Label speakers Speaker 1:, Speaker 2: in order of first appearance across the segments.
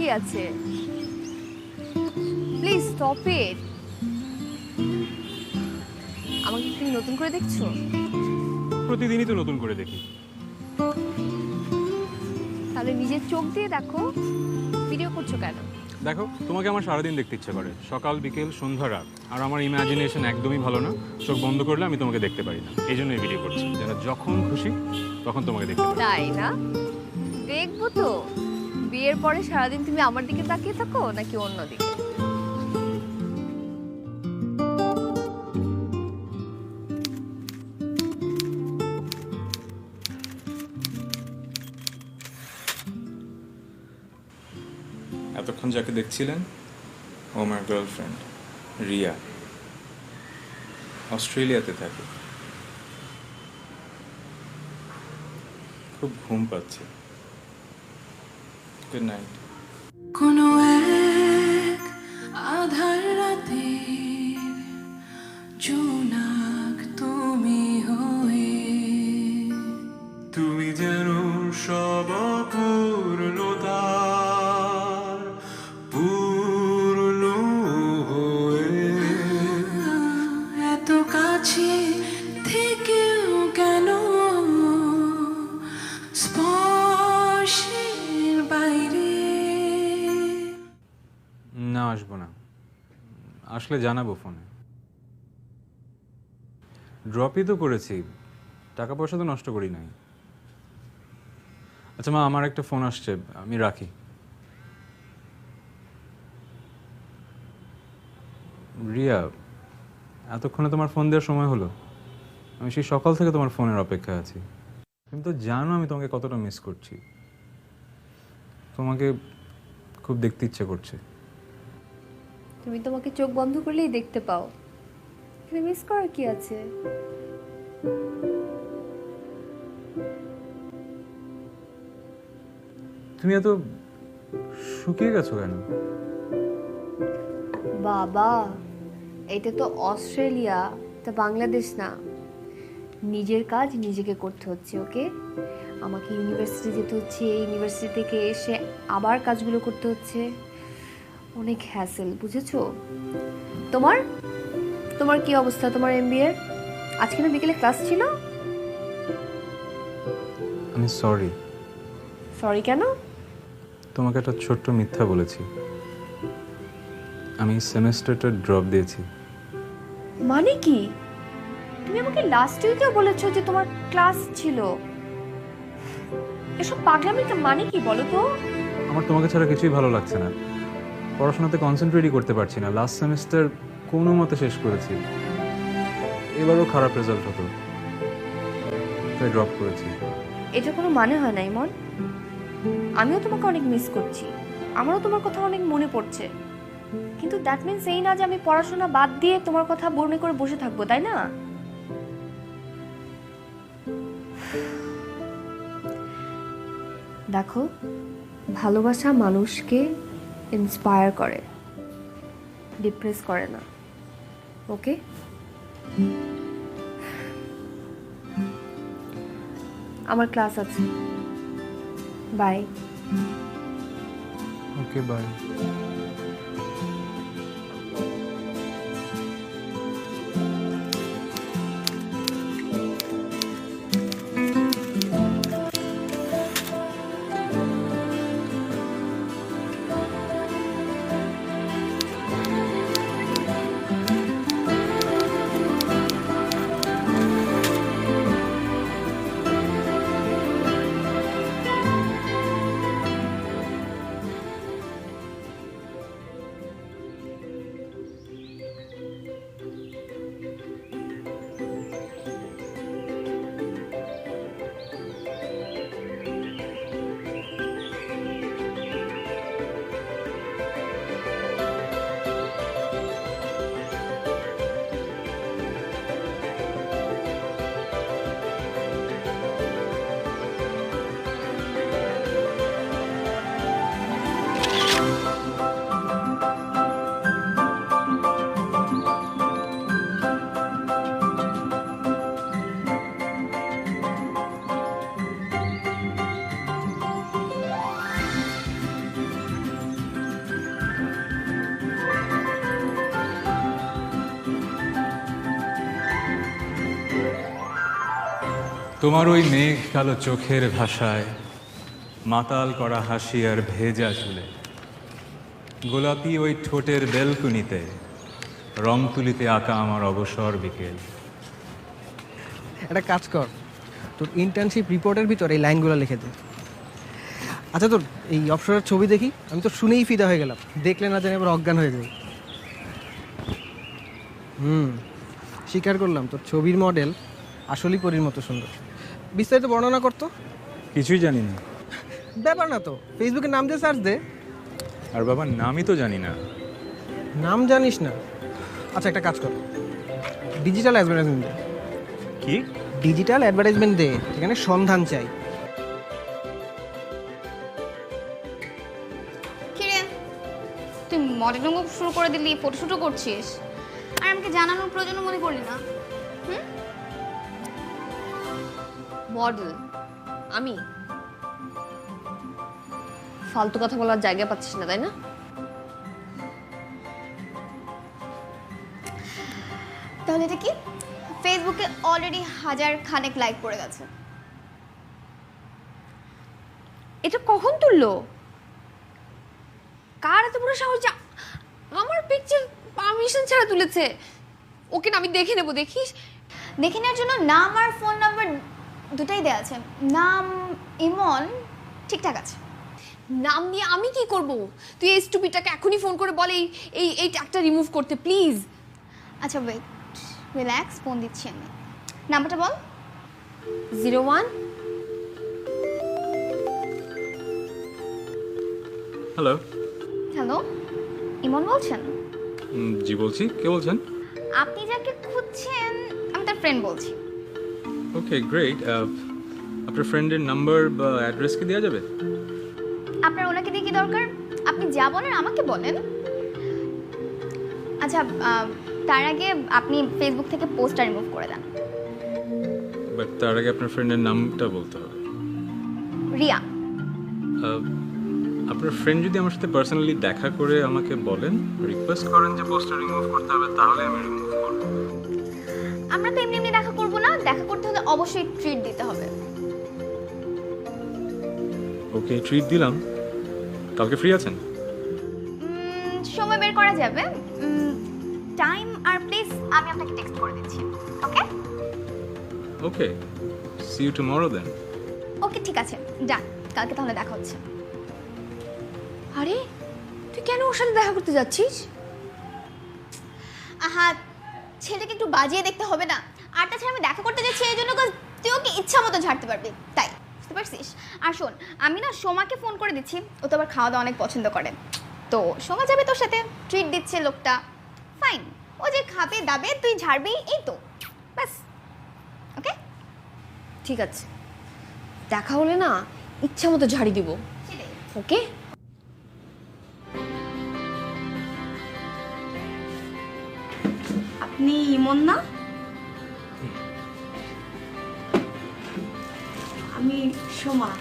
Speaker 1: কি আছে? Please stop it. আমাকে কি নতুন করে দেখছো?
Speaker 2: প্রতিদিনই তো নতুন করে দেখি।
Speaker 1: তাহলে নিজের চোখ দিয়ে দেখো, ভিডিও করছো কেন?
Speaker 2: দেখো, তোমাকে আমার সারাদিন দেখতে ইচ্ছে করে, সকাল বিকেল সন্ধ্যা রাত। আর আমার ইমাজিনেশন একদমই ভালো না, চোখ বন্ধ করলে আমি তোমাকে দেখতে পারি না। এই জন্যই ভিডিও করছি, যেন যখন খুশি তখন তোমাকে দেখতে পারি।
Speaker 1: তাই না? দেখবো তো। বিয়ের পরে সারাদিন তুমি আমার দিকে তাকিয়ে থাকো নাকি অন্য দিকে?
Speaker 3: এতক্ষণ যাকে দেখছিলেন ও আমার গার্লফ্রেন্ড রিয়া, অস্ট্রেলিয়াতে থাকে। খুব ঘুম পাচ্ছে। Good night.
Speaker 4: কোনো এক আধার রাতে জোনাক তুমি হয়ে,
Speaker 3: তুমি যেন সব পূর্ণতার পূর্ণ হয়ে,
Speaker 4: এত কাছে থেকেও কেন স্পর্শের বাইরে।
Speaker 2: না, আসবো না। আসলে জানাবো ফোনে। ড্রপই তো করেছি, টাকা পয়সা তো নষ্ট করি নাই। আচ্ছা মা, আমার একটা ফোন আসছে, আমি রাখি। রিয়া, এতক্ষণে তোমার ফোন দেওয়ার সময় হলো? আমি সেই সকাল থেকে তোমার ফোনের অপেক্ষায় আছি। তুমি তো জানো আমি তোমাকে কতটা মিস করছি। তোমাকে খুব দেখতে ইচ্ছে করছে।
Speaker 1: তুমি তোমাকে চোখ বন্ধ করলেই দেখতে পাও, এখানে মিস করার কি আছে?
Speaker 2: তুমি এত শুকিয়ে গেছো কেন?
Speaker 1: বাবা, এটা তো অস্ট্রেলিয়া, তা বাংলাদেশ না। নিজের কাজ নিজেকে করতে হচ্ছে, ওকে? আমাকে ইউনিভার্সিটি যেতে হচ্ছে, ইউনিভার্সিটি থেকে এসে আবার কাজগুলো করতে হচ্ছে। অনেক হ্যাসেল, বুঝেছো? তোমার তোমার কি অবস্থা? তোমার এমবিএ আজকে না বিকেলে ক্লাস ছিল?
Speaker 2: আমি সরি।
Speaker 1: সরি কেন?
Speaker 2: তোমাকে একটা ছোট্ট মিথ্যা বলেছি। আমি সেমেস্টারটা ড্রপ দিয়েছি।
Speaker 1: মানে কি? তুমি আমাকে লাস্ট উইকেও বলেছো যে তোমার ক্লাস ছিল। এসব পাগলামির মানে কি বলো তো?
Speaker 2: আমার তোমাকে ছাড়া কিছুই ভালো লাগছে না। পড়াশোনাতে কনসেন্ট্রেটই করতে পারছি না। লাস্ট সেমিস্টার কোনো মতে শেষ করেছি, এবারও খারাপ রেজাল্ট হতো, তাই ড্রপ করেছি।
Speaker 1: এটা কোনো মানে হয় না ইমন। আমিও তোমাকে অনেক মিস করছি, আমারও তোমার কথা অনেক মনে পড়ছে, কিন্তু দ্যাট মিনস এই না যে আমি পড়াশোনা বাদ দিয়ে তোমার কথা মনে করে বসে থাকবো, তাই না? দেখো, ভালোবাসা মানুষকে ইন্সপায়ার করে, ডিপ্রেস করে না, ওকে? আমার ক্লাস আছে, বাই।
Speaker 2: Okay, by. তোমার ওই মেঘ কালো চোখের ভাষায়, মাতাল করা হাসি আর ভেজা চুলে, গোলাপি ওই ঠোঁটের বেলকুনিতে, রং তুলিতে আঁকা আমার অবসর বিকেল।
Speaker 5: একটা কাজ কর, তোর ইন্টার্নশিপ রিপোর্টের ভিতর এই লাইনগুলো লিখে দে। আচ্ছা, তোর এই অবসরের ছবি দেখি, আমি তো শুনেই ফিদা হয়ে গেলাম, দেখলে না জানি আবার অজ্ঞান হয়ে যাই। স্বীকার করলাম তোর ছবির মডেল আসলেই পরীর মতো সুন্দর। বিস্তারিত বর্ণনা করতো।
Speaker 2: কিছুই জানি না।
Speaker 5: ব্যাপার না তো, ফেসবুকে নাম দিয়ে সার্চ দে।
Speaker 2: আর বাবার নামই তো জানি না।
Speaker 5: নাম জানিস না? আচ্ছা, একটা কাজ কর, ডিজিটাল অ্যাডভার্টাইজমেন্ট দে।
Speaker 2: কি?
Speaker 5: ডিজিটাল অ্যাডভার্টাইজমেন্ট দে, এখানে সন্ধান চাই।
Speaker 6: কিরে, তুই মডেলিং শুরু করে দিলি, ফটোশুটও করছিস, আর আমাকে জানানোর প্রয়োজন মনে করলি না?
Speaker 1: মডেল আমি? ফালতু কথা বলার জায়গা পাচ্ছিস না, তাই না?
Speaker 6: তাহলে এটা কি? ফেসবুকে অলরেডি 1000 খানেক লাইক পড়ে গেছে।
Speaker 1: এটা কখন তুললো? কার এত বড় সাহস যে আমার পিকচার পারমিশন ছাড়া তুলেছে? ওকে না, আমি দেখে নেবো, দেখিস।
Speaker 6: দেখে নেওয়ার জন্য নাম আর ফোন নাম্বার দুটাই দেওয়া আছে। নাম ইমন, ঠিকঠাক আছে।
Speaker 1: নাম দিয়ে আমি কি করব? তুই এই স্টুপিডটাকে এখনই ফোন করে বল এই ট্যাগটা রিমুভ করতে, প্লিজ।
Speaker 6: আচ্ছা ওয়েট, রিল্যাক্স, ফোন দিচ্ছি আমি। নাম্বারটা বল।
Speaker 1: 01।
Speaker 2: হ্যালো।
Speaker 6: হ্যালো, ইমন বলছেন?
Speaker 2: জি বলছি, কে বলছেন?
Speaker 6: আপনি যাকে খুঁজছেন আমি তার ফ্রেন্ড বলছি।
Speaker 2: ওকে, গ্রেট। আপনার ফ্রেন্ডের নাম্বার বা অ্যাড্রেস কি দেওয়া যাবে?
Speaker 6: আপনার ওনাকে দিয়ে কি দরকার? আপনি যা বলেন আমাকে বলেন। আচ্ছা, তার আগে আপনি ফেসবুক থেকে পোস্টটা রিমুভ করে দেন।
Speaker 2: বাট তার আগে আপনার ফ্রেন্ডের নামটা বলতে হবে।
Speaker 6: রিয়া।
Speaker 2: আপনার ফ্রেন্ড যদি আমার সাথে পার্সোনালি দেখা করে আমাকে বলেন, রিকোয়েস্ট করেন যে পোস্টটা রিমুভ করতে হবে, তাহলে আমি রিমুভ করব।
Speaker 6: আমরা তো এমনি এমনি দেখা করব না, দেখা করতে হলে অবশ্যই ট্রিট দিতে হবে।
Speaker 2: ওকে, ট্রিট দিলাম। কালকে ফ্রি আছেন?
Speaker 6: সময় বের করা যাবে। টাইম আর প্লেস আমি আপনাকে টেক্সট করে দিচ্ছি। ওকে?
Speaker 2: ওকে, সি ইউ টুমরো দেন।
Speaker 6: ওকে, ঠিক আছে, ডান। কালকে তাহলে দেখা হচ্ছে।
Speaker 1: আরে তুই কেন ওর সাথে দেখা করতে যাচ্ছিস?
Speaker 6: আহা, ছেলেকে একটু বাজিয়ে দেখতে হবে না? আর তাছাড়া আমি দেখা করতে যাচ্ছি এই জন্য তুই ওকে ইচ্ছা মতো ঝাড়তে পারবি, তাই। বুঝতে পারছিস? আর শোন, আমি না সোমাকে ফোন করে দিচ্ছি, ও তো আবার খাওয়া দাওয়া অনেক পছন্দ করে। তো সোমা যাবে তোর সাথে, ট্রিট দিচ্ছে লোকটা, ফাইন। ও যে খাবে দাবে, তুই ঝাড়বি, এই তো, ব্যাস। ওকে?
Speaker 1: ঠিক আছে, দেখা হলে না ইচ্ছা মতো ঝাড়ি দিব। ওকে?
Speaker 7: আপনি ইমন না? আমি সোমা।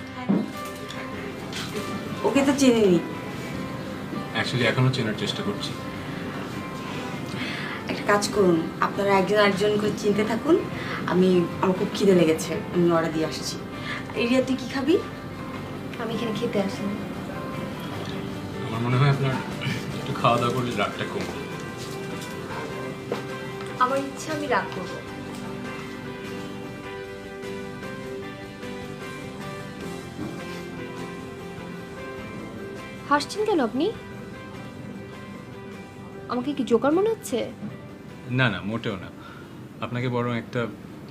Speaker 7: ওকে তো চেনেনি।
Speaker 2: অ্যাকচুয়ালি এখনো চেনার চেষ্টা করছি।
Speaker 7: একটা কাজ করুন, আপনারা একজন আরেকজন করে চিনতে থাকুন। আমার খুব খিদে লেগেছে, আমি অর্ডার দিয়ে আসছি। এরিয়া, তুই কি খাবি?
Speaker 1: আমি এখানে খেতে আসলাম।
Speaker 2: আমার মনে হয় আপনার একটু খাওয়া দাওয়া করলে রাগটা কমবে।
Speaker 1: আমার ইচ্ছা আমি রাগ করবো। হাসছেন কেন আপনি? আমাকে কি জোকার মনে হচ্ছে?
Speaker 2: না না, মোটেও না। আপনাকে বরং একটা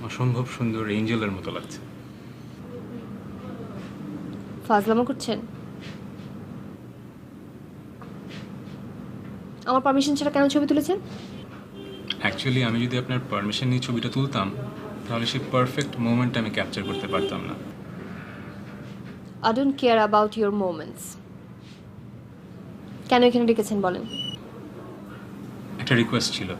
Speaker 2: অসম্ভব সুন্দর এঞ্জেলের মতো লাগছে।
Speaker 1: ফাজলামো করছেন? আমার পারমিশন ছাড়া কেন ছবি তুলেছেন?
Speaker 2: অ্যাকচুয়ালি আমি যদি আপনার পারমিশন নিয়ে ছবিটা তুলতাম, তাহলে সেই পারফেক্ট মোমেন্ট আমি ক্যাপচার করতে পারতাম না।
Speaker 1: I don't care about your moments. কেন এখানে ডেকেছেন বলেন?
Speaker 2: একটা রিকোয়েস্ট ছিল।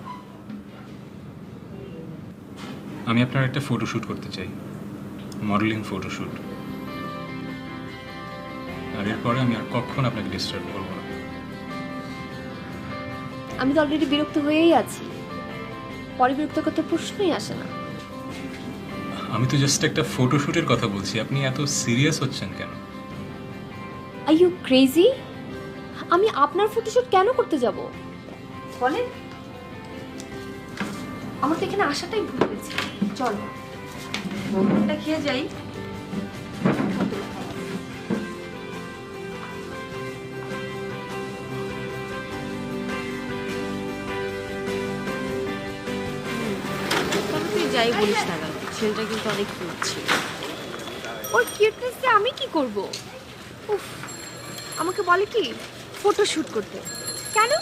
Speaker 2: আমি আপনার একটা ফটোশ্যুট করতে চাই, মডেলিং ফটোশ্যুট। আর এরপরে আমি আর কখনো আপনাকে ডিস্টার্ব করবো না।
Speaker 1: আমি তো অলরেডি বিরক্ত হয়েই আছি, পরে বিরক্ত করতে প্রশ্নই আসে না।
Speaker 2: আমি তো জাস্ট একটা ফটোশুটের কথা বলছি, আপনি এত সিরিয়াস হচ্ছেন কেন?
Speaker 1: Are you crazy? আমি আপনার ফটোশুট কেন করতে যাব বলেন? আমার তো এখানে আসাটাই ভুল হয়েছে। চল এটা খেয়ে যাই।
Speaker 7: তুই যাই বলিস না কেন, ছেলেটা কিন্তু অনেক কিউট ছিল।
Speaker 1: ওর কিউটনেসে আমি কি করব? উফ, আমাকে বলে কি ফটোশুট করতে। কেন?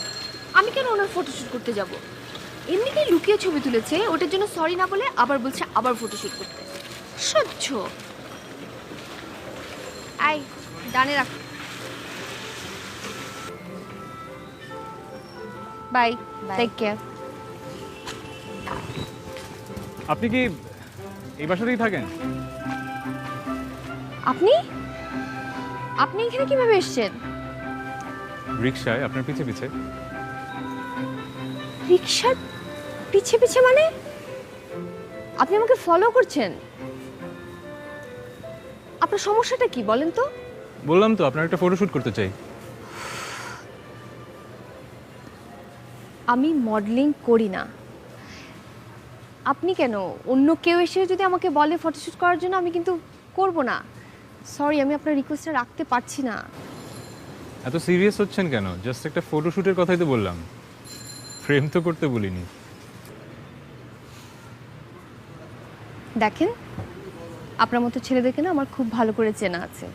Speaker 1: আমি কেন ওনার ফটোশুট করতে যাব? এমনিতেই লুকিয়ে ছবি তুলেছে, ওটার জন্য সরি না বলে আবার বলছে আবার ফটোশুট করতে। সহ্য। আই ডানে রাখ। Bye, take care.
Speaker 2: আপনি কি এই বাসাতেই থাকেন?
Speaker 1: আপনি আপনি এখানে কিভাবে এসেছেন?
Speaker 2: রিক্সায় আপনার পিছে পিছে।
Speaker 1: রিক্সার পিছে পিছে মানে? আপনি আমাকে ফলো করছেন? আপনার সমস্যাটা কি বলেন তো?
Speaker 2: বললাম তো আপনার একটা ফটোশুট করতে চাই।
Speaker 1: আমি মডেলিং করি না। আপনি কেন? অন্য কেউ এসে যদি আমাকে বলে ফটোশুট করার জন্য, আমি কিন্তু করব না। সরি, আমি আপনার রিকোয়েস্টটা রাখতে পারছি না।
Speaker 2: এত সিরিয়াস হচ্ছেন কেন? জাস্ট একটা ফটোশুটের কথাই তো বললাম, ফ্রেম তো করতে বলিনি।
Speaker 1: দেখেন, আপনার মতো ছেলেদেরকে না আমার খুব ভালো করে চেনা আছে।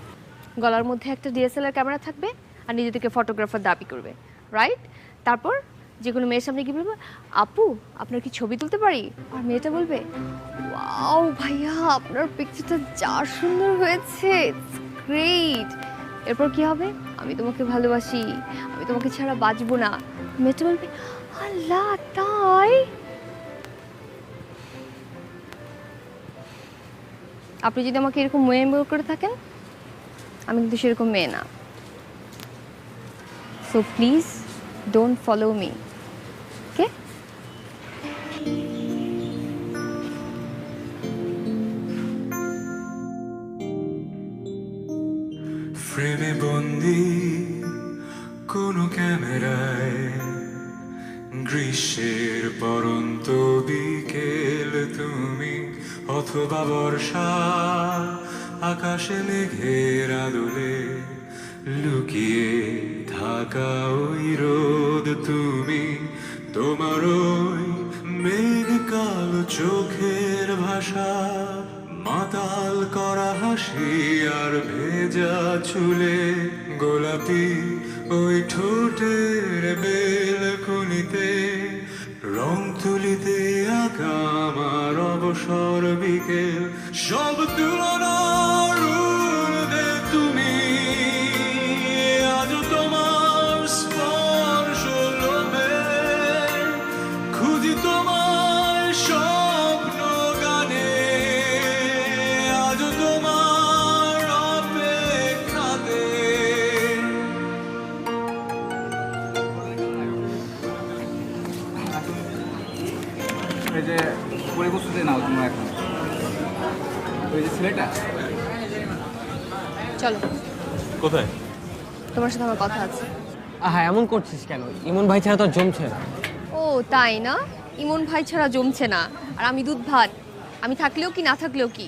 Speaker 1: গলার মধ্যে একটা ডিএসএলআর ক্যামেরা থাকবে আর নিজেদেরকে ফটোগ্রাফার দাবি করবে, রাইট? তারপর যে কোনো মেয়ের সামনে গিয়ে বলবে, আপু আপনার কি ছবি তুলতে পারি? আর মেয়েটা বলবে, ওয়াও ভাইয়া আপনার পিকচারটা যা সুন্দর হয়েছে, ইটস গ্রেট। এরপর কি হবে? আমি তোমাকে ভালোবাসি, আমি তোমাকে ছাড়া বাঁচবো না। মেয়েটা বলবে, আল্লাহ তাই? আপনি যদি আমাকে এরকম মেয়ে করে থাকেন, আমি কিন্তু সেরকম মেয়ে না। So please don't follow me, okay?
Speaker 3: ফ্রেমে বন্দি কোনো ক্যামেরায়, গ্রীষ্মের পরন্ত বিকেল তুমি, অথবা বর্ষা আকাশে মেঘের আদলে লুকিয়ে থাকা ওই রোদ তুমি, তোমার ওই মেঘ কালো চোখের ভাষা, মাতাল করা হাসি আর ভেজা চুলে, গোলাপি ওই ঠোঁটের বেলকুনিতে, রং তুলিতে আঁকা আমার অবসর বিকেল, সব তুলনার ঊর্ধ্বে তুমি, আজ তোমার স্পর্শ লোভে, খুঁজি তোমার স্বপ্ন গানে, আজ তোমার অপেক্ষাতে।
Speaker 8: এই যে পরিবস্তুতে নাও তোমরা এখন, ওই যে ছেলেটা।
Speaker 1: চলো,
Speaker 2: কোথায়?
Speaker 1: তোমার সাথে আমার কথা আছে।
Speaker 5: হ্যাঁ, এমন করছিস কেন? ইমন ভাই ছাড়া তো জমছে না।
Speaker 1: ও তাই না? ইমন ভাই ছাড়া জমছে না, আর আমি দুধ ভাত। আমি থাকলেও কি না থাকলেও কি।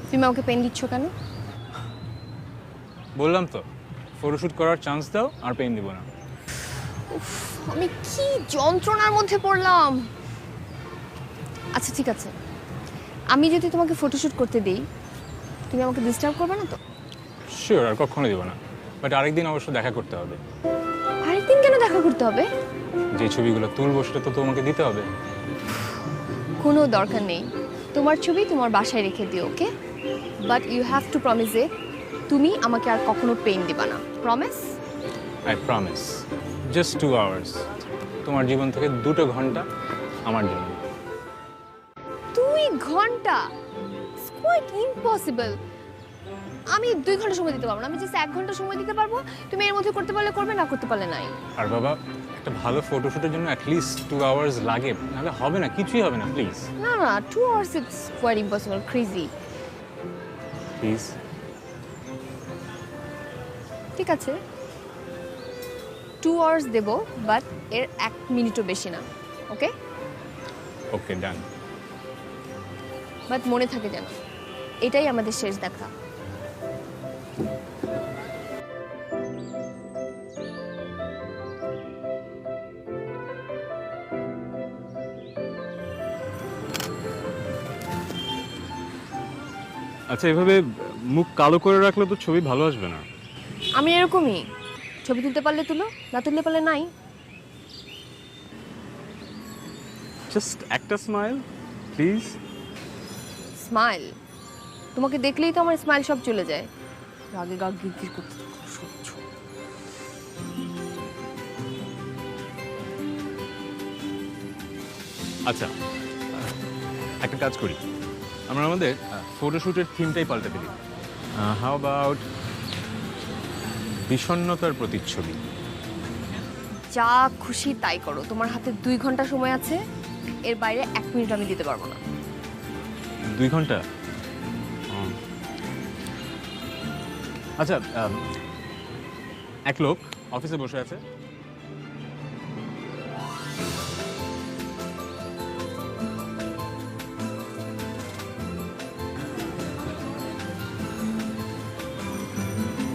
Speaker 1: তুমি আমাকে পেন দিচ্ছ কেন?
Speaker 2: বললাম তো ফটোশুট করার চান্স দাও, আর পেন দিব না।
Speaker 1: আমি কি যন্ত্রণার মধ্যে পড়লাম। আচ্ছা ঠিক আছে, আমি যদি তোমাকে ফটোশুট করতে দিই, তুমি আমাকে ডিস্টার্ব করবে না তো?
Speaker 2: শিওর, আর কখনো দিব না। বাট আরেকদিন অবশ্য দেখা করতে হবে।
Speaker 1: আরেকদিন কেন দেখা করতে হবে?
Speaker 2: যে ছবিগুলো তুলবো সেটা তো তোমাকে দিতে হবে।
Speaker 1: কোনো দরকার নেই, তোমার ছবি তোমার বাসায় রেখে দিও, okay? But you have to promise it, তুমি আমাকে আর কখনো পেইন দিবা না। Promise?
Speaker 2: I promise. Just 2 hours, তোমার জীবন থেকে 2 ঘন্টা আমার জন্য।
Speaker 1: 2 ঘন্টা, কোয়াইট ইম্পসিবল। আমি 2 ঘন্টা সময় দিতে পারবো না, আমি জাস্ট 1 ঘন্টা সময় দিতে পারবো। তুমি এর মধ্যে করতে পারলে করবে, না করতে পারলে নাই।
Speaker 2: আর বাবা, একটা ভালো ফটোশুটের জন্য অ্যাটলিস্ট 2 আওয়ার্স লাগে, নাহলে হবে না, কিছুই হবে না। প্লিজ
Speaker 1: না না, 2 hours it's quite impossible, crazy.
Speaker 2: Please.
Speaker 1: ঠিক আছে, 2 আওয়ার্স দেবো, বাট এর 1 মিনিটও বেশি না। ওকে
Speaker 2: ওকে, ডান।
Speaker 1: বাট মনে থাকে যেন এটাই আমাদের শেষ দেখা।
Speaker 2: আচ্ছা, এভাবে মুখ কালো করে রাখলে তো ছবি ভালো আসবে না।
Speaker 1: আমি এরকমই, ছবি তুলতে পারলে তুলো, না তুলতে পারলে নাই।
Speaker 2: জাস্ট একটা স্মাইল প্লিজ।
Speaker 1: স্মাইল? তোমাকে দেখলেই তো আমার স্মাইল সব চলে যায়। রাগে গা গিরগির করতে সহ্য।
Speaker 2: আচ্ছা, একটা কাজ করি, আমরা আমাদের ফটোশুটের থিমটাই পাল্টে দিই। হাউ অ্যাবাউট বিষণ্ণতার প্রতিচ্ছবি?
Speaker 1: যা খুশি তাই করো, তোমার হাতে 2 ঘন্টা সময় আছে, এর বাইরে 1 মিনিট আমি দিতে পারবো না।
Speaker 2: 2 ঘন্টা? আচ্ছা, এক লোক অফিসে বসে আছে,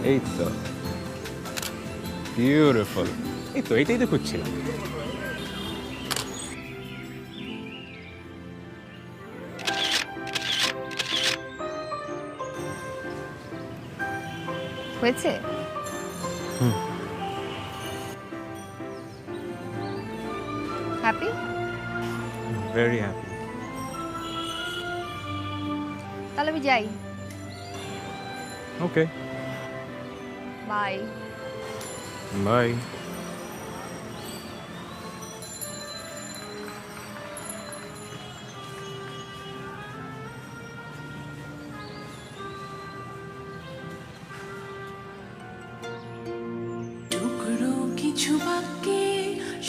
Speaker 2: এই তো বিউটিফুল, এই তো এটাই তো খুঁজছিলাম।
Speaker 1: হয়েছে? হ্যাপি?
Speaker 2: Very happy.
Speaker 1: তাহলে আমি যাই।
Speaker 2: ওকে,
Speaker 1: বাই।
Speaker 2: বাই।
Speaker 4: টুকরো কিছু বাক্যে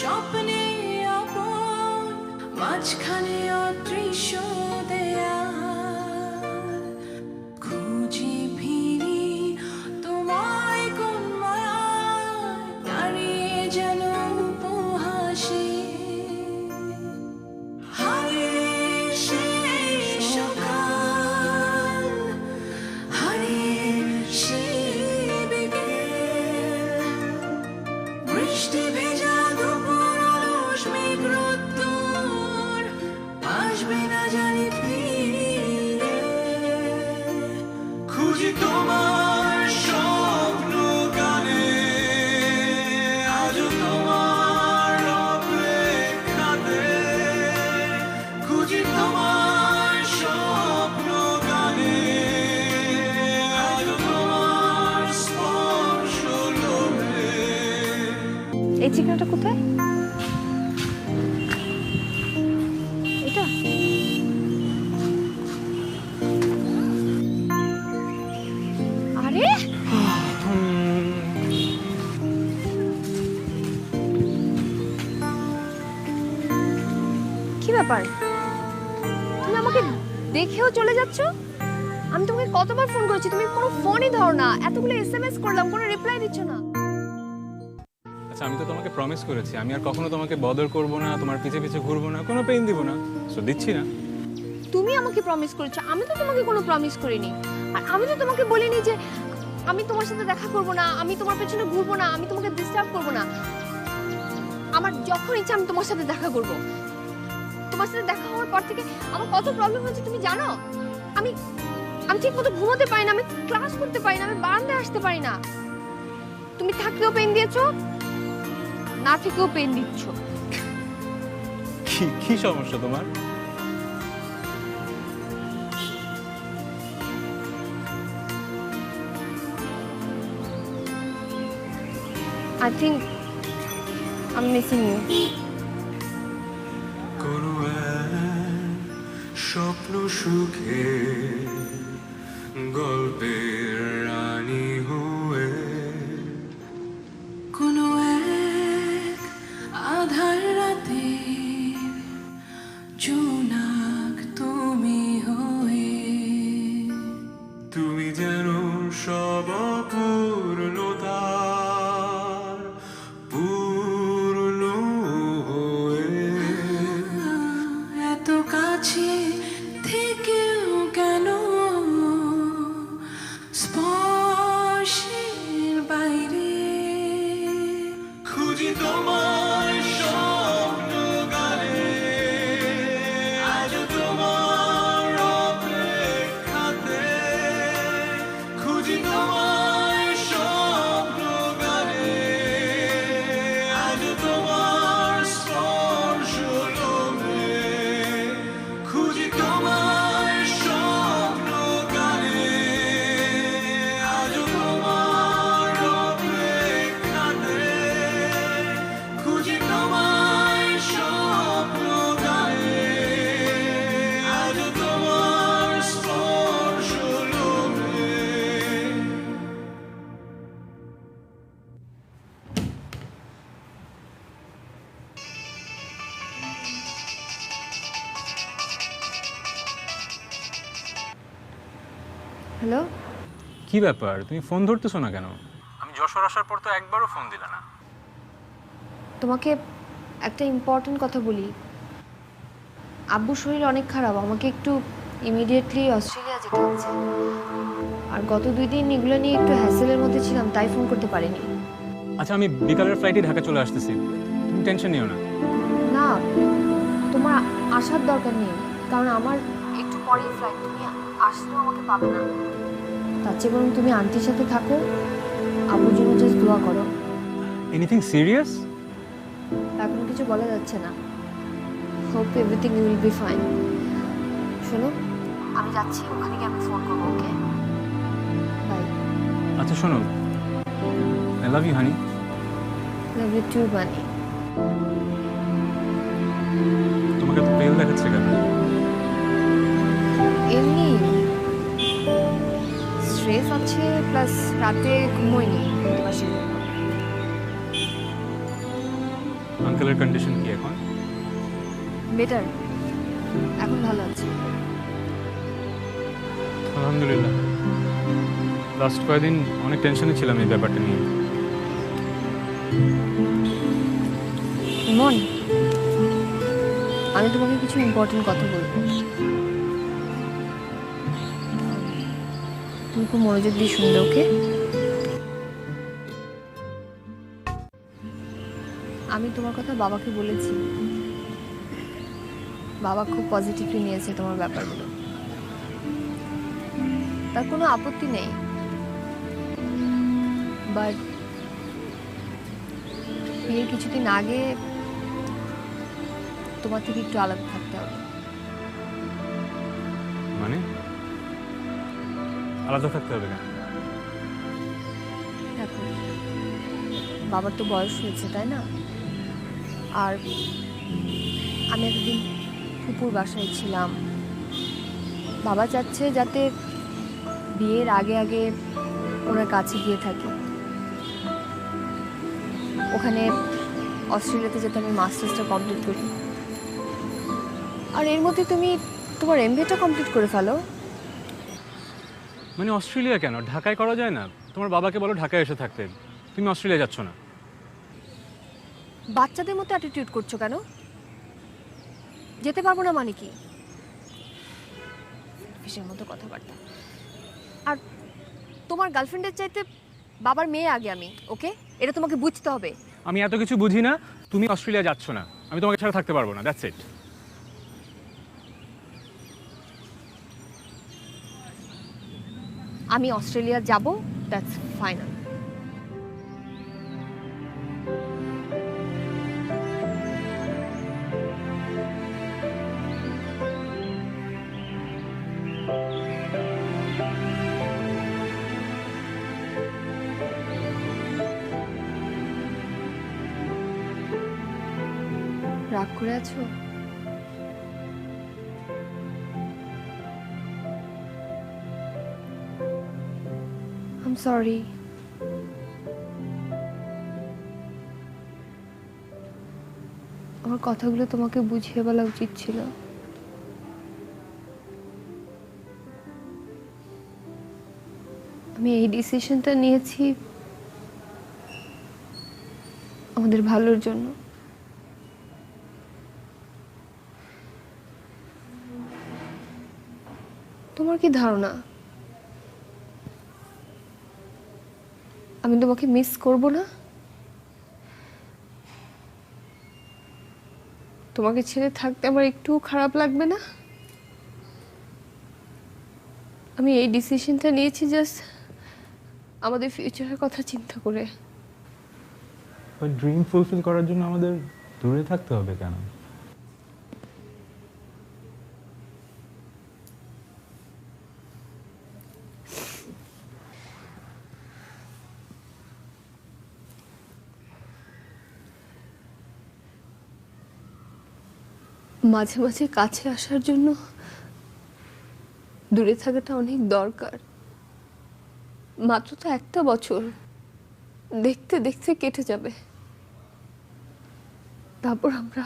Speaker 4: স্বপ্নে আপন, মাঝখানে অদৃশ্য দেয়াল। খুঁজে ফিরি তোমায় কোন মায়ায়, দাঁড়িয়ে যেন উপহাসে। হারিয়ে সেই সকাল, হারিয়ে সেই বিকেল, বৃষ্টি ভেজা দুপুর, অলস মেঘ রোদ্দুর, আসবে না জানি ফিরে।
Speaker 3: খুঁজি তোমার স্বপ্ন গানে, আজও তোমার অপেক্ষাতে। খুঁজি তোমার স্বপ্ন গানে, আজও তোমার স্পর্শ লোভে।
Speaker 1: এই চিকেনটা কোথায়? এটা? আরে কি ব্যাপার, তুমি আমাকে দেখেও চলে যাচ্ছ? আমি তোমাকে কতবার ফোন করেছি, তুমি কোনো ফোনই ধরো না। এতগুলো এসএমএস করলাম, কোনো রিপ্লাই দিচ্ছ না।
Speaker 2: আচ্ছা, আমি তো তোমাকে প্রমিস করেছি আমি আর কখনো তোমাকে বদর করব না, তোমার পিছে পিছে ঘুরবো না, কোনো পেইন দিব না। সো দিচ্ছি না।
Speaker 1: তুমি আমাকে প্রমিস করেছো, আমি তো তোমাকে কোনো প্রমিস করিনি। আর আমি তো তোমাকে বলিনি যে আমি তোমার সাথে দেখা করব না, আমি তোমার পেছনে ঘুরবো না, আমি তোমাকে ডিস্টার্ব করব না। আমার যখন ইচ্ছা আমি তোমার সাথে দেখা করব। তোমার সাথে দেখা হওয়ার পর থেকে আমার কত প্রবলেম হচ্ছে তুমি জানো? আমি আমি ঠিক মতো ঘুমোতে পারি না, আমি ক্লাস করতে পারি না, আমি বারান্দায় আসতে পারি না। তুমি থাকতেও পেন দিয়েছো, না থেকেও পেন দিচ্ছ।
Speaker 2: কি সমস্যা তোমার?
Speaker 1: I think I'm missing you.
Speaker 3: কোনো এক স্বপ্ন সুখে গল্পের রানী হয়ে
Speaker 4: কোনো এক আধার রাতে জোনাক তুমি হয়ে
Speaker 3: তুমি যেন সব অপূর্ণতার পূর্ণ হয়ে
Speaker 4: এত কাছে থেকেও কেন স্পর্শের বাইরে
Speaker 3: খুঁজি তোমার স্বপ্ন গানে আজ তোমার অপেক্ষাতে খুঁজি তোমার স্বপ্ন গানে আজ তোমার স্পর্শ লোভে খুঁজি তোমার স্বপ্ন গানে আজ তোমার অপেক্ষাতে খুঁজি তোমার স্বপ্ন গানে আজ তোমার স্পর্শ লোভে
Speaker 1: হ্যালো,
Speaker 2: কি ব্যাপার, তুমি ফোন ধরতেছো না কেন? আমি যশোর আসার পর তো একবারও ফোন দিলে না।
Speaker 1: তোমাকে একটা ইম্পর্টেন্ট কথা বলি। আব্বুর শরীর অনেক খারাপ, আমাকে একটু ইমিডিয়েটলি অস্ট্রেলিয়া যেতে হচ্ছে। আর গত 2 দিন এগুলো নিয়ে একটু হ্যাসেলের মধ্যে ছিলাম, তাই ফোন করতে পারিনি।
Speaker 2: আচ্ছা, আমি বিকালের ফ্লাইটে ঢাকা চলে আসতেছি, তুমি টেনশন নিও না।
Speaker 1: না, তোমার আসার দরকার নেই, কারণ আমার একটু পরেই ফ্লাইট। তুমি আসলেও আমাকে পাবে না। তার চেয়ে বরং তুমি আন্টির সাথে থাকো, আব্বুর জন্য জাস্ট দোয়া করো।
Speaker 2: Anything serious?
Speaker 1: এখন কিছু বলা যাচ্ছে না। Hope everything will be fine. শোনো, আমি যাচ্ছি, ওখানে গিয়ে আমি ফোন করবো। Okay, bye.
Speaker 2: আচ্ছা শোনো, I love you honey.
Speaker 1: Love you too bunny.
Speaker 2: তোমাকে তো পেল দেখাচ্ছে কেন?
Speaker 1: এমনি স্ট্রেস আছে, প্লাস রাতে ঘুমোইনি।
Speaker 2: আঙ্কেলের কন্ডিশন কি এখন?
Speaker 1: বেটার, এখন ভালো আছে।
Speaker 2: আলহামদুলিল্লাহ। লাস্ট কয়েকদিন অনেক টেনশনে ছিলাম এই ব্যাপারটা নিয়ে।
Speaker 1: মন, আমি তোমাকে কিছু ইম্পর্টেন্ট কথা বলবো। তুমি খুব মনোযোগ দিয়ে শুনবে, ওকে? আমি তোমার কথা বাবাকে বলেছি। বাবা খুব পজিটিভলি নিয়েছে তোমার ব্যাপারগুলো। তার কোনো আপত্তি নেই, বাট বিয়ের কিছুদিন আগে তোমার থেকে একটু আলাদা থাকতে হবে।
Speaker 2: মানে আলাদা থাকতে হবে কেন?
Speaker 1: দেখো, বাবার তো বয়স হয়েছে, তাই না? আর আমি একদিন ফুপুর বাসায় ছিলাম। বাবা চাচ্ছে যাতে বিয়ের আগে আগে ওনার কাছে গিয়ে থাকি। ওখানে অস্ট্রেলিয়াতে যাতে আমি মাস্টার্সটা কমপ্লিট করি। আর এর মধ্যে তুমি তোমার এমবিএটা কমপ্লিট করে ফেলো।
Speaker 2: মানে অস্ট্রেলিয়া কেন, ঢাকায় করা যায় না? তোমার বাবাকে বলো ঢাকায় এসে থাকতে। তুমি অস্ট্রেলিয়া যাচ্ছ না?
Speaker 1: বাচ্চাদের মতো অ্যাটিটিউড করছো কেন? যেতে পারবো না মানে কি? ফিসের মতো কথাবার্তা। আর তোমার গার্লফ্রেন্ডের চাইতে বাবার মেয়ে আগে আমি, ওকে? এটা তোমাকে বুঝতে হবে।
Speaker 2: আমি এত কিছু বুঝি না। তুমি অস্ট্রেলিয়া যাচ্ছ না, আমি তোমাকে ছাড়া থাকতে পারবো না, দ্যাটস ইট।
Speaker 1: আমি অস্ট্রেলিয়া যাব, দ্যাটস ফাইনাল। রাগ করে আছো? I'm sorry. আমার কথাগুলো তোমাকে বুঝিয়ে বলা উচিত ছিল। আমি এই ডিসিশনটা নিয়েছি আমাদের ভালোর জন্য। তোমার কি ধারণা আমি তোমাকে মিস করব না? তোমাকে ছেড়ে থাকতে আমার একটুও খারাপ লাগবে না? আমি এই ডিসিশনটা নিয়েছি জাস্ট আমাদের ফিউচারের কথা চিন্তা করে।
Speaker 2: ড্রিম ফুলফিল করার জন্য আমাদের দূরে থাকতে হবে কেন?
Speaker 1: মাঝে মাঝে কাছে আসার জন্য দূরে থাকাটা অনেক দরকার। মাত্র তো একটা বছর, দেখতে দেখতে কেটে যাবে। তারপর আমরা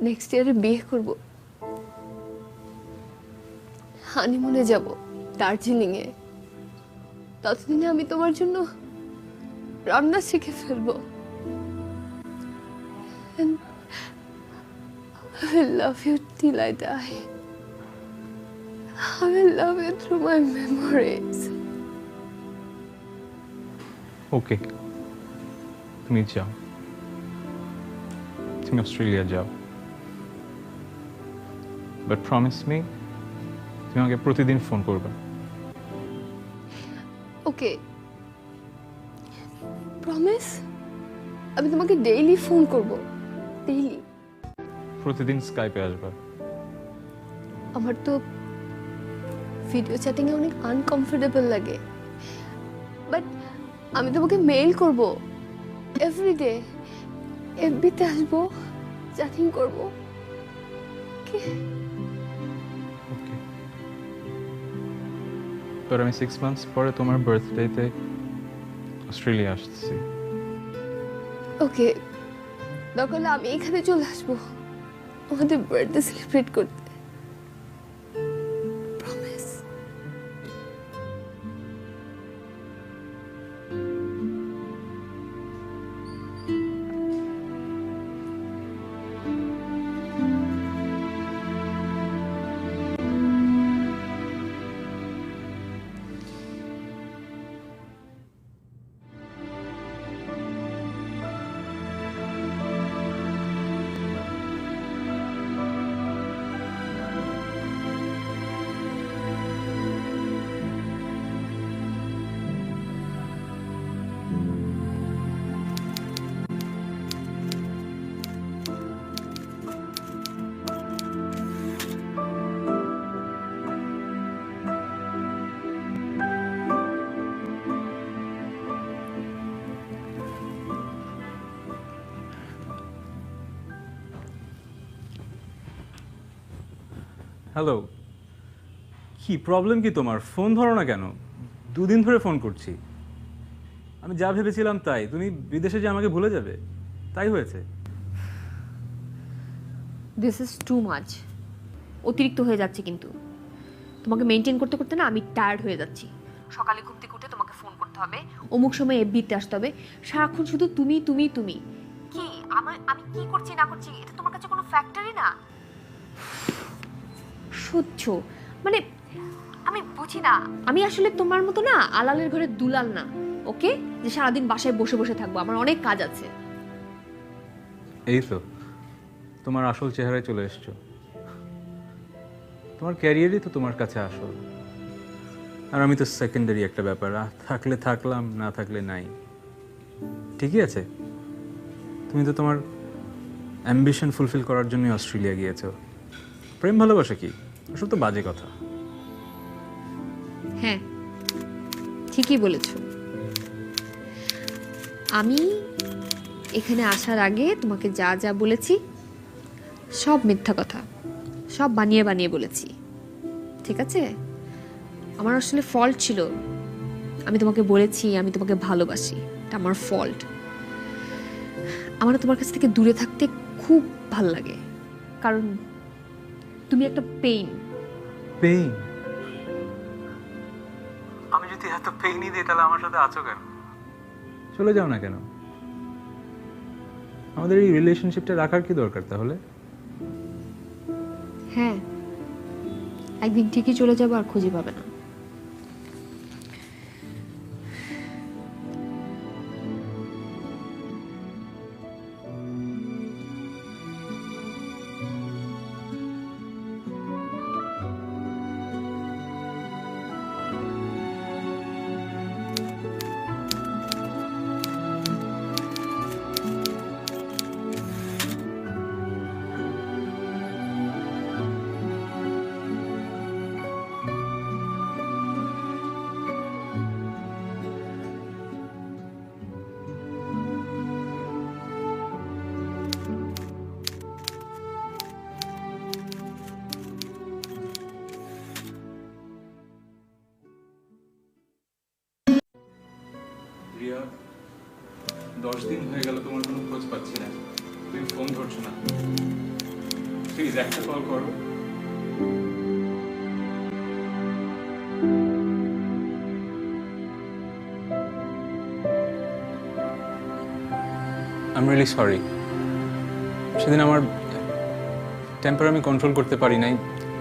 Speaker 1: নেক্সট ইয়ারে বিয়ে করব, হানিমুনে যাব দার্জিলিং এ। ততদিনে আমি তোমার জন্য রান্না শিখে ফেলবো। And I will love you till I die. I will love you through my memories.
Speaker 2: ওকে, তুমি যাও, তুমি অস্ট্রেলিয়া যাও, বাট প্রমিস মি তুমি আমাকে প্রতিদিন ফোন করবে।
Speaker 1: ওকে, প্রমিস আমি তোমাকে ডেইলি ফোন করব, ডেইলি।
Speaker 2: প্রতিদিন স্কাইপে আসবে।
Speaker 1: আমার তো ভিডিও চ্যাটিং এ অনেক আনকমফোর্টেবল লাগে, বাট আমি তোমাকে মেইল করব এভরিডে, এফবিতে আসবো, চ্যাটিং করব। ওকে
Speaker 2: ওকে, পর আমি 6 মান্থস পরে তোমার বার্থডেতে অস্ট্রেলিয়া আসছি।
Speaker 1: ওকে, দরকার হলে আমি এখানে চলে আসবো আমাদের বার্থডে সেলিব্রেট করতে। প্রমিস।
Speaker 2: হ্যালো, কি প্রবলেম কি তোমার? ফোন ধরো না কেন? 2 দিন ধরে ফোন করছি। আমি যা ভেবেছিলাম তাই, তুমি বিদেশে যে আমাকে ভুলে যাবে তাই হয়েছে।
Speaker 1: দিস ইজ টু মাচ, অতিরিক্ত হয়ে যাচ্ছে। কিন্তু তোমাকে মেনটেন করতে করতে না আমি টায়ার্ড হয়ে যাচ্ছি। সকালে ঘুম থেকে উঠে তোমাকে ফোন করতে হবে, অমুক সময় এফবিতে আসতে হবে, সারাক্ষণ শুধু তুমি তুমি তুমি। কি আমি কি করছি না করছি এটা তোমার কাছে কোনো ফ্যাক্টরই না। সহ্য মানে আমি বুঝি না, আমি আসলে তোমার মতো না আলালের ঘরে দুলাল না। ওকে, যে সারাদিন বাসায় বসে বসে থাকবো, আমার অনেক কাজ আছে।
Speaker 2: এই তো তোমার আসল চেহারায় চলে এসছো। তোমার ক্যারিয়ারই তো তোমার কাছে আসল, আর আমি তো সেকেন্ডারি একটা ব্যাপার। থাকলে থাকলাম, না থাকলে নাই। ঠিকই আছে, তুমি তো তোমার অ্যাম্বিশন ফুলফিল করার জন্য অস্ট্রেলিয়া গিয়েছো। প্রেম ভালোবাসা কি এসব তো বাজে কথা।
Speaker 1: হ্যাঁ, ঠিকই বলেছ। আমি এখানে আসার আগে তোমাকে যা যা বলেছি সব মিথ্যা কথা, সব বানিয়ে বানিয়ে বলেছি। ঠিক আছে, আমার আসলে ফল্ট ছিল, আমি তোমাকে বলেছি আমি তোমাকে ভালোবাসি, এটা আমার ফল্ট। আমার না তোমার কাছ থেকে দূরে থাকতে খুব ভাল লাগে, কারণ তুমি একটা পেইন।
Speaker 2: পেইন? আমি যদি এত পেইনই দিই তাহলে আমার সাথে আছো কেন? চলে যাও না কেন? আমাদের এই রিলেশনশিপটা রাখার কি দরকার তাহলে?
Speaker 1: হ্যাঁ, একদিন ঠিকই চলে যাবো আর খুঁজে পাবে না।
Speaker 2: রিয়া, 10 দিন হয়ে গেল তোমার কোনো খোঁজ পাচ্ছি না, তুমি ফোন ধরছো না। প্লিজ একটা কল করো। I am really sorry. সেদিন আমার টেম্পার আমি কন্ট্রোল করতে পারি নাই,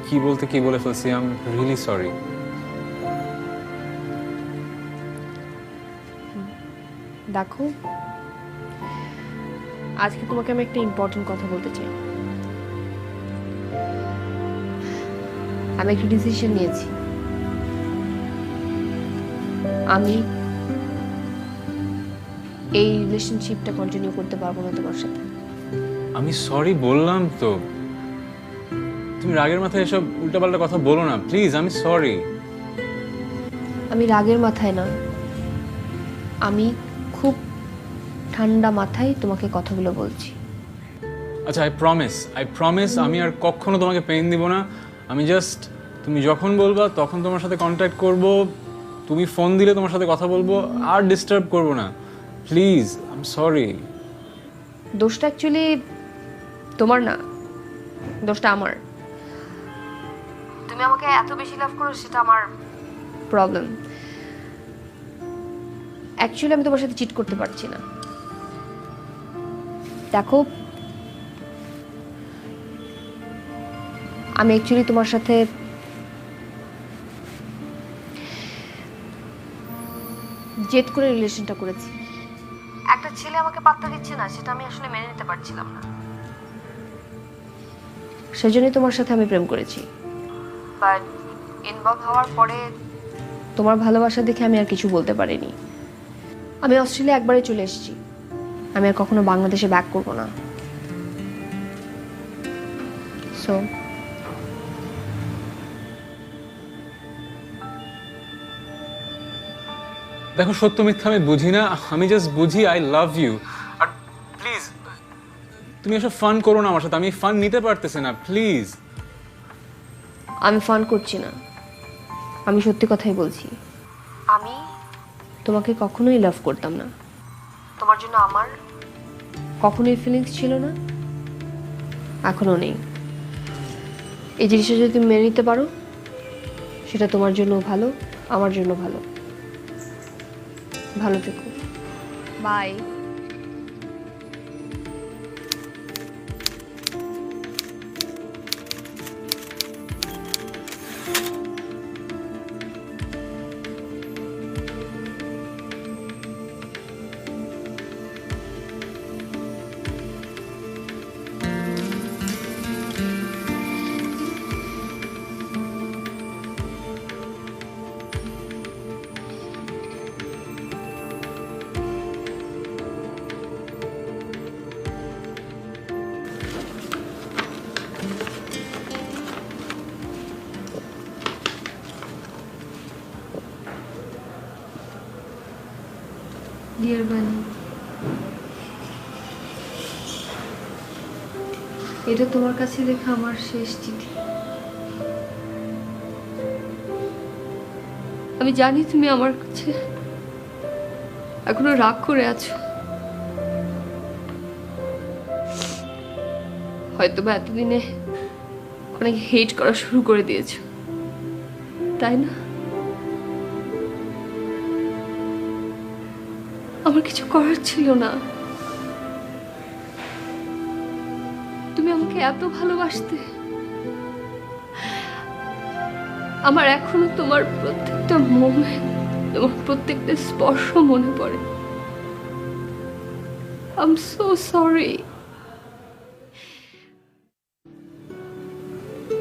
Speaker 2: কি বলতে কি বলে ফেলছি। I am really sorry.
Speaker 1: দেখো, আজকে তোমাকে আমি একটা ইম্পর্টেন্ট কথা বলতে চাই। আমি একটা ডিসিশন নিয়েছি। আমি এই রিলেশনশিপটা কন্টিনিউ করতে পারবো না তোমার সাথে।
Speaker 2: আমি সরি বললাম তো, তুমি রাগের মাথায় এসব উল্টাপাল্টা কথা বলো না প্লিজ। আমি সরি।
Speaker 1: আমি রাগের মাথায় না, আমি খুব ঠান্ডা মাথায় তোমাকে কথাগুলো বলছি।
Speaker 2: আচ্ছা, আই প্রমিস আমি আর কখনো তোমাকে পেইন দিব না। আমি জাস্ট তুমি যখন বলবা তখন তোমার সাথে কন্ট্যাক্ট করব, তুমি ফোন দিলে তোমার সাথে কথা বলবো, আর ডিস্টার্ব করব না প্লিজ। I am sorry.
Speaker 1: দোষটা অ্যাকচুয়ালি তোমার না, দোষটা আমার। তুমি আমাকে এত বেশি লাভ করো সেটা আমার প্রবলেম। অ্যাকচুয়ালি আমি তোমার সাথে চিট করতে পারছি না। দেখো, আমি অ্যাকচুয়ালি তোমার সাথে জেদ করে রিলেশনটা করেছি। একটা ছেলে আমাকে পাত্তা দিচ্ছে না, সেটা আমি আসলে মেনে নিতে পারছিলাম না। সেজন্যই তোমার সাথে আমি প্রেম করেছি। বাট ইনভলভ হওয়ার পরে তোমার ভালোবাসা দেখে আমি আর কিছু বলতে পারিনি। আমি অস্ট্রেলিয়া একবারে চলে এসেছি। আমি আর কখনো বাংলাদেশে ব্যাক করব না। সো
Speaker 2: দেখো, সত্য মিথ্যা আমি বুঝি না, আমি জাস্ট বুঝি আই লাভ ইউ। আর প্লিজ তুমি এসব ফান করো না আমার সাথে, আমি ফান নিতে পারতেছি না প্লিজ।
Speaker 1: আমি ফান করছি না, আমি সত্যি কথাই বলছি। আমি তোমাকে কখনোই লাভ করতাম না। তোমার জন্য আমার কখনোই ফিলিংস ছিল না, এখনো নেই। এই জিনিসটা যদি তুমি মেনে নিতে পারো, সেটা তোমার জন্য ভালো, আমার জন্য ভালো। ভালো থেকো, বাই। ডিয়ার বানি, এটা তোমার কাছে লেখা আমার শেষ চিঠি। আমি জানি তুমি আমার কাছে এখনো রাগ করে আছো? হয়তো বা এতদিনে অনেক হেট করা শুরু করে দিয়েছো, তাই না? আমার কিছু করার ছিল না। তুমি আমাকে এত ভালোবাসতে। আমার এখনো তোমার প্রত্যেকটা মোমেন্ট, তোমার প্রত্যেকটা স্পর্শ মনে পড়ে। I am so sorry.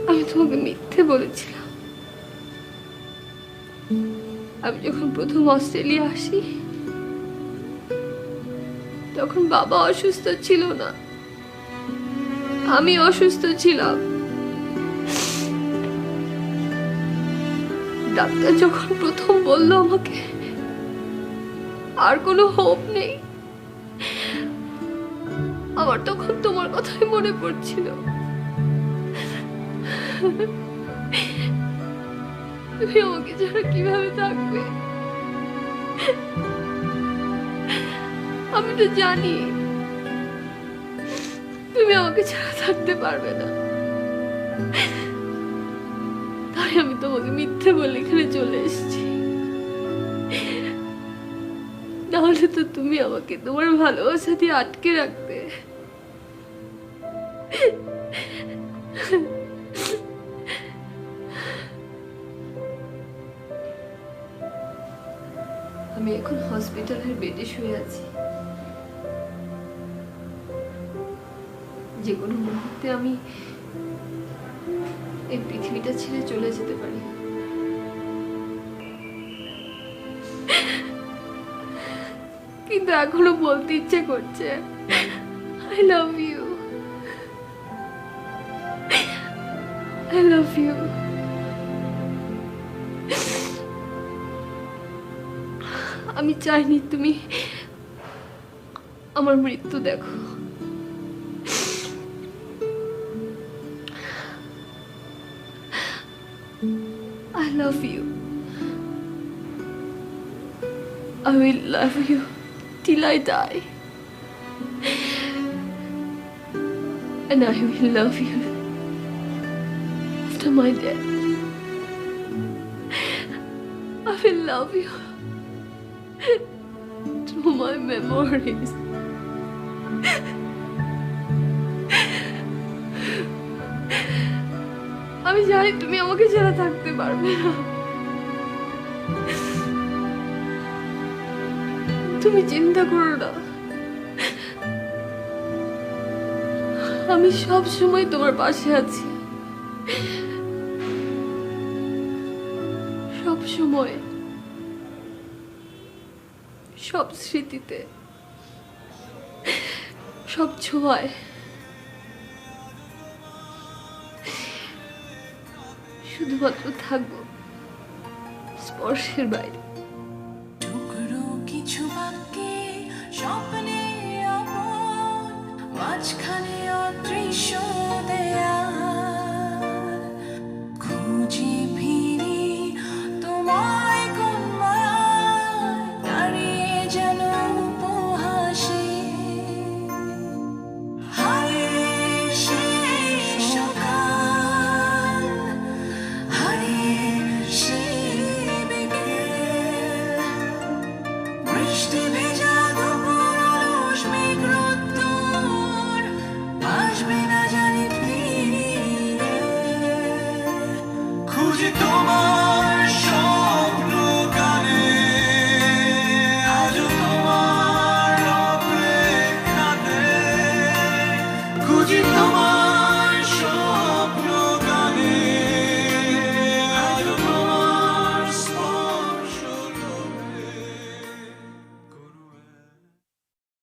Speaker 1: আমি তোমাকে মিথ্যে বলেছিলাম। আমি যখন প্রথম অস্ট্রেলিয়া আসি তখন বাবা অসুস্থ ছিল না, আমি অসুস্থ ছিলাম। ডাক্তার যখন প্রথম বললো আমাকে আর কোনো হোপ নেই, আমার তখন তোমার কথাই মনে পড়ছিল। তুমি আমাকে ছাড়া কিভাবে থাকবে? আমি তো জানি তুমি আমাকে ছাড়া থাকতে পারবে না, তাই আমি তোমাকে মিথ্যে বলে এখানে চলে এসেছি। নাহলে তো তুমি আমাকে তোমার ভালোবাসা দিয়ে আটকে রাখতে। আমি এখন হসপিটালের বেডে শুয়ে আছি। যে কোনো মুহূর্তে আমি এই পৃথিবীটা ছেড়ে চলে যেতে পারি। কিন্তু এখনো বলতে ইচ্ছে করছে, I love you, I love you. আমি চাইনি তুমি আমার মৃত্যু দেখো। I love you. I will love you till I die. And I will love you after my death. I will love you through my memories. আমি জানি তুমি আমাকে ছাড়া থাকতে পারবে না। তুমি চিন্তা করো না, আমি সব সময় তোমার পাশে আছি, সব সময়, সব স্মৃতিতে, সব ছোঁয়ায়। শুধুমাত্র থাকবো স্পর্শের বাইরে।
Speaker 4: টুকরো কিছু বাক্যে স্বপ্নে আপন, মাঝখানে অদৃশ্য